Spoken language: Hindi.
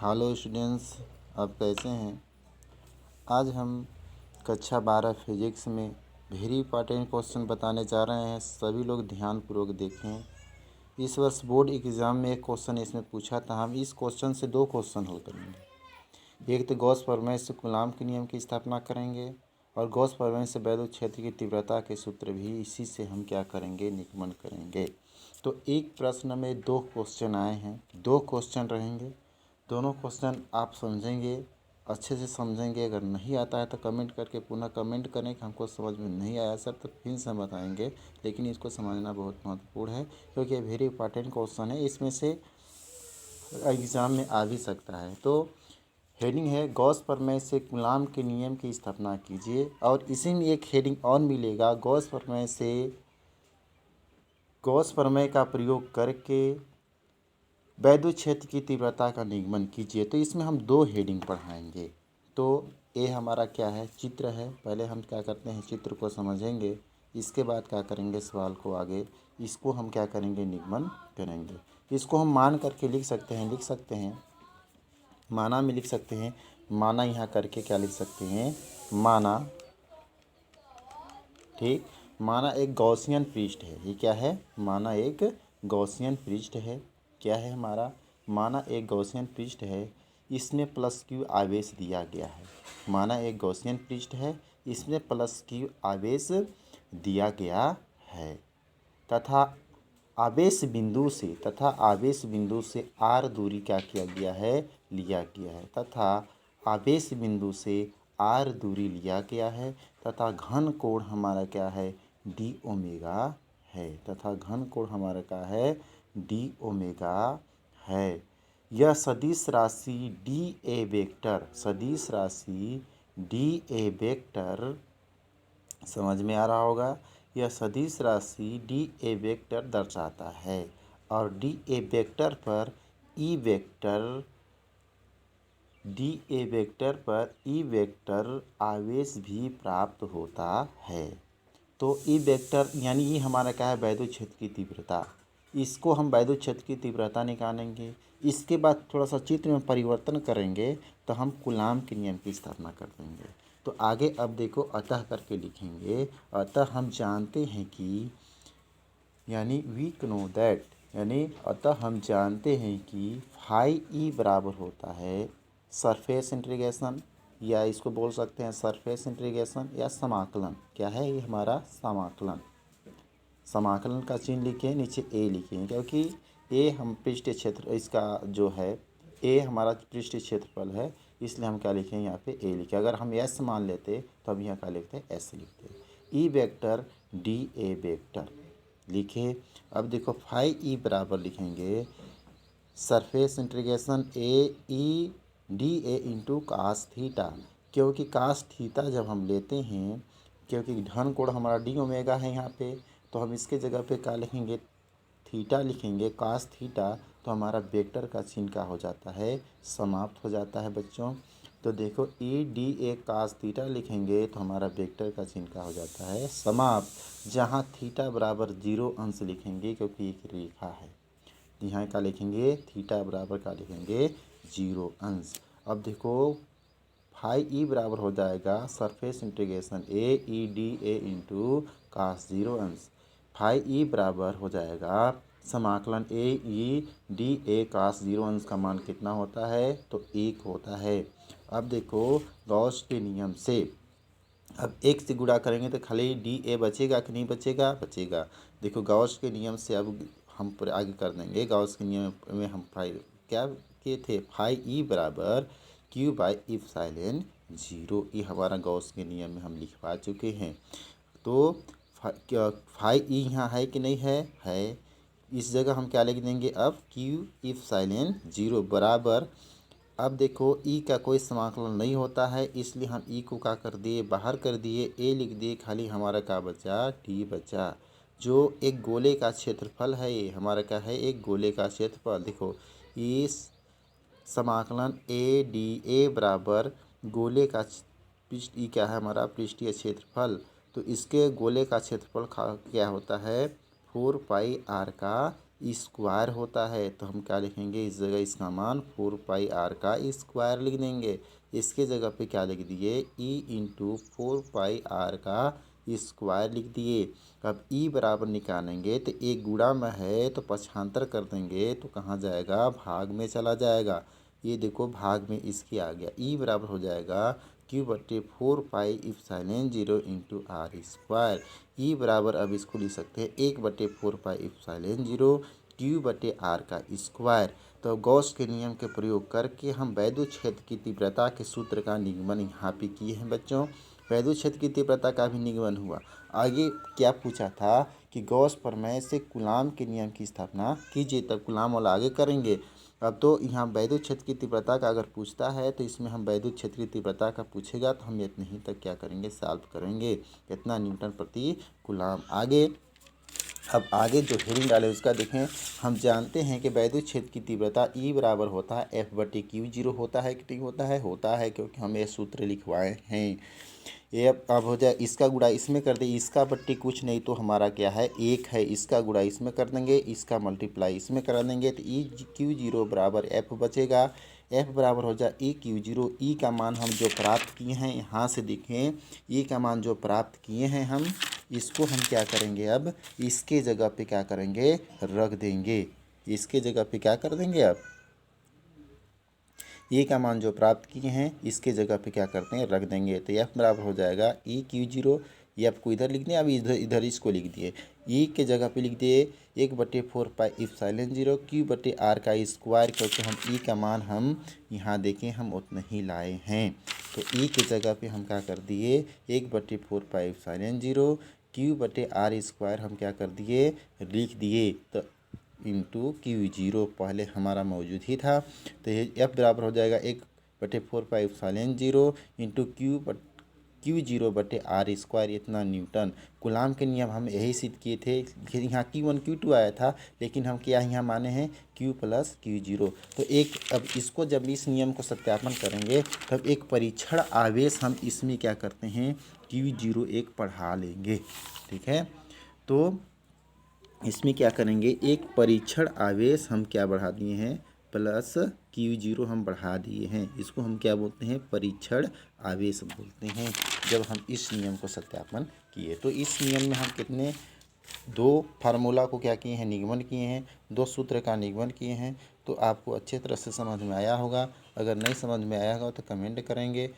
हेलो स्टूडेंट्स, आप कैसे हैं। आज हम कक्षा 12 फिजिक्स में वेरी इंपॉर्टेंट क्वेश्चन बताने जा रहे हैं। सभी लोग ध्यानपूर्वक देखें। इस वर्ष बोर्ड एग्ज़ाम में एक क्वेश्चन इसमें पूछा था। हम इस क्वेश्चन से दो क्वेश्चन हल करेंगे। एक तो गॉस प्रमेय से कूलाम के नियम की स्थापना करेंगे और गॉस प्रमेय से वैद्युत क्षेत्र की तीव्रता के सूत्र भी इसी से हम क्या करेंगे, निगमन करेंगे। तो एक प्रश्न में दो क्वेश्चन आए हैं, दो क्वेश्चन रहेंगे। दोनों क्वेश्चन आप समझेंगे, अच्छे से समझेंगे। अगर नहीं आता है तो कमेंट करके पुनः कमेंट करें कि हमको समझ में नहीं आया सर, तो फिर से हम बताएंगे। लेकिन इसको समझना बहुत महत्वपूर्ण है क्योंकि ये वेरी इंपॉर्टेंट क्वेश्चन है। इसमें से एग्ज़ाम में आ भी सकता है। तो हेडिंग है गॉस प्रमेय से कूलाम के नियम की स्थापना कीजिए। और इसी में एक हेडिंग और मिलेगा, गॉस प्रमेय का प्रयोग करके वैद्युत क्षेत्र की तीव्रता का निगमन कीजिए। तो इसमें हम दो हेडिंग पढ़ाएंगे। तो ये हमारा क्या है, चित्र है। पहले हम क्या करते हैं, चित्र को समझेंगे। इसके बाद क्या करेंगे, सवाल को आगे इसको हम क्या करेंगे, निगमन करेंगे। इसको हम मान करके लिख सकते हैं, माना में लिख सकते हैं। माना यहाँ करके क्या लिख सकते हैं, माना, ठीक। माना एक गॉसियन पृष्ठ है। ये क्या है, माना एक गॉसियन पृष्ठ है। क्या है हमारा, माना एक गॉसियन पृष्ठ है। इसमें प्लस क्यू आवेश दिया गया है। माना एक गॉसियन पृष्ठ है, इसमें प्लस क्यू आवेश दिया गया है तथा आवेश बिंदु से आर दूरी क्या किया गया है, लिया गया है। तथा आवेश बिंदु से आर दूरी लिया गया है तथा घन कोण हमारा क्या है, डी ओमेगा है। तथा घन कोण हमारा क्या है, डी ओमेगा है। यह सदिश राशि डी ए वेक्टर समझ में आ रहा होगा। यह सदिश राशि डी ए वेक्टर दर्शाता है और डी ए वेक्टर पर ई वेक्टर आवेश भी प्राप्त होता है। तो ई वेक्टर यानी ये हमारा क्या है, वैद्युत क्षेत्र की तीव्रता। इसको हम वैद्युत क्षेत्र की तीव्रता निकालेंगे। इसके बाद थोड़ा सा चित्र में परिवर्तन करेंगे तो हम कूलाम के नियम की स्थापना कर देंगे। तो आगे अब देखो, अतः करके लिखेंगे। अतः हम जानते हैं कि, यानी अतः हम जानते हैं कि फाई ई बराबर होता है सरफेस इंटीग्रेशन, या इसको बोल सकते हैं सरफेस इंटीग्रेशन या समाकलन। क्या है ये हमारा, समाकलन का चिन्ह लिखें, नीचे ए लिखें क्योंकि ए हम पृष्ठीय क्षेत्र, इसका जो है ए हमारा पृष्ठीय क्षेत्रफल है, इसलिए हम क्या लिखें, यहाँ पे ए लिखें। अगर हम एस मान लेते तो हम यहाँ क्या लिखते, एस लिखते। E vector D A vector लिखे। अब देखो फाई ई बराबर लिखेंगे surface integration A E D A into cos theta. क्योंकि कास थीटा जब हम लेते हैं, क्योंकि घन कोण हमारा डी ओमेगा है यहाँ पे, तो हम इसके जगह पे क्या लिखेंगे, थीटा लिखेंगे, कास थीटा। तो हमारा वेक्टर का चिन्ह क्या हो जाता है, समाप्त हो जाता है बच्चों। तो देखो ई डी ए कास थीटा लिखेंगे तो हमारा वेक्टर का चिन्ह क्या हो जाता है, समाप्त। जहाँ थीटा बराबर 0 अंश लिखेंगे क्योंकि एक रेखा है। यहाँ क्या लिखेंगे, थीटा बराबर क्या लिखेंगे, 0 अंश। अब देखो फाई ई बराबर हो जाएगा surface integration A E D A into cos 0 अंश। फाई ई बराबर हो जाएगा समाकलन ए ई डी ए कास 0 अंश का मान कितना होता है, तो 1 होता है। अब देखो गॉस के नियम से अब 1 से गुणा करेंगे तो खाली डी ए बचेगा कि नहीं बचेगा, बचेगा। देखो गॉस के नियम से अब हम पूरे आगे कर देंगे। गॉस के नियम में हम क्या किए थे, फाई ई बराबर क्यू बाई इप्सिलॉन 0। ये हमारा गॉस के नियम में हम लिखवा चुके हैं। तो फाई ई यहाँ है कि नहीं है। इस जगह हम क्या लिख देंगे, अब क्यू इप्सिलॉन 0 बराबर। अब देखो ई का कोई समाकलन नहीं होता है, इसलिए हम ई को क्या कर दिए, बाहर कर दिए, ए लिख दिए। खाली हमारा क्या बचा, टी बचा, जो एक गोले का क्षेत्रफल है। ये हमारा क्या है, एक गोले का क्षेत्रफल। देखो इस समाकलन ए डी ए बराबर गोले का पृष्ठ, ई क्या है हमारा पृष्ठीय क्षेत्रफल। तो इसके गोले का क्षेत्रफल क्या होता है, 4 पाई आर का स्क्वायर होता है तो हम क्या लिखेंगे, इस जगह इसका मान 4 पाई आर का स्क्वायर लिख देंगे। इसके जगह पे क्या लिख दिए, ई इंटू 4 पाई आर का स्क्वायर लिख दिए। अब ई बराबर निकालेंगे तो एक गुणा में है तो पक्षांतर कर देंगे तो कहाँ जाएगा, भाग में चला जाएगा। ये देखो भाग में इसकी आ गया, ई बराबर हो जाएगा Q/4 pi epsilon 0 into R square. E बराबर अब इसको लिख सकते हैं 1/4 पाई इप्सिलॉन 0 Q/r का स्क्वायर। तो गॉस के नियम के प्रयोग करके हम वैद्युत क्षेत्र की तीव्रता के सूत्र का निगमन यहाँ पे किए हैं बच्चों। वैद्युत क्षेत्र की तीव्रता का भी निगमन हुआ। आगे क्या पूछा था कि गॉस प्रमेय से कूलाम के नियम की स्थापना कीजिए, तब कूलाम वाला आगे करेंगे। अब तो यहाँ वैद्युत क्षेत्र की तीव्रता का अगर पूछता है तो इसमें हम वैद्युत क्षेत्र की तीव्रता का पूछेगा तो हम इतने ही तक क्या करेंगे, सॉल्व करेंगे। कितना न्यूटन प्रति कूलाम। आगे अब आगे जो हेडिंग डाले उसका देखें। हम जानते हैं कि वैद्युत क्षेत्र की तीव्रता ई बराबर होता है F/Q0 होता है कि नहीं होता है क्योंकि हम ये सूत्र लिखवाए हैं। ये अब हो जाए, इसका गुणा इसमें कर दे, इसका बट्टी कुछ नहीं तो हमारा क्या है, 1 है, इसका गुणा इसमें कर देंगे, इसका मल्टीप्लाई इसमें करा देंगे तो EQ0 बराबर F बचेगा। F बराबर हो जाए EQ0। ई का मान हम जो प्राप्त किए हैं यहाँ से देखें, ई का मान जो प्राप्त किए हैं हम इसको हम क्या करेंगे, अब इसके जगह पे क्या करेंगे, रख देंगे। इसके जगह पे क्या कर देंगे, अब ए का मान जो प्राप्त किए हैं इसके जगह पे क्या करते हैं, रख देंगे। तो एफ बराबर हो जाएगा EQ0। एफ को इधर लिख दिए, अब इधर इधर इसको लिख दिए। ई के जगह पे लिख दिए 1/4 पाई इप्सिलॉन 0 Q/r का स्क्वायर, क्योंकि हम ई का मान हम यहाँ देखें हम उतना ही लाए हैं। तो ई के जगह पे हम क्या कर दिए, 1/4 पाई इप्सिलॉन 0 Q/r स्क्वायर हम क्या कर दिए, लिख दिए। तो इंटू Q0 पहले हमारा मौजूद ही था। तो ये F बराबर हो जाएगा 1/4 पाई इप्सिलॉन 0 इंटू Q0/r स्क्वायर, इतना न्यूटन। कूलाम के नियम हम यही सिद्ध किए थे। यहाँ Q1 Q2 आया था, लेकिन हम क्या यहाँ माने हैं Q + Q0। तो एक अब इसको जब इस नियम को सत्यापन करेंगे तब एक परीक्षण आवेश हम इसमें क्या करते हैं, Q0 एक पढ़ा लेंगे। ठीक है, तो इसमें क्या करेंगे, एक परीक्षण आवेश हम क्या बढ़ा दिए हैं, प्लस Q0 हम बढ़ा दिए हैं। इसको हम क्या बोलते हैं, परीक्षण आवेश बोलते हैं। जब हम इस नियम को सत्यापन किए तो इस नियम में हम कितने, 2 फार्मूला को क्या किए हैं, निगमन किए हैं, 2 सूत्र का निगमन किए हैं। तो आपको अच्छे तरह से समझ में आया होगा। अगर नहीं समझ में आया होगा तो कमेंट करेंगे।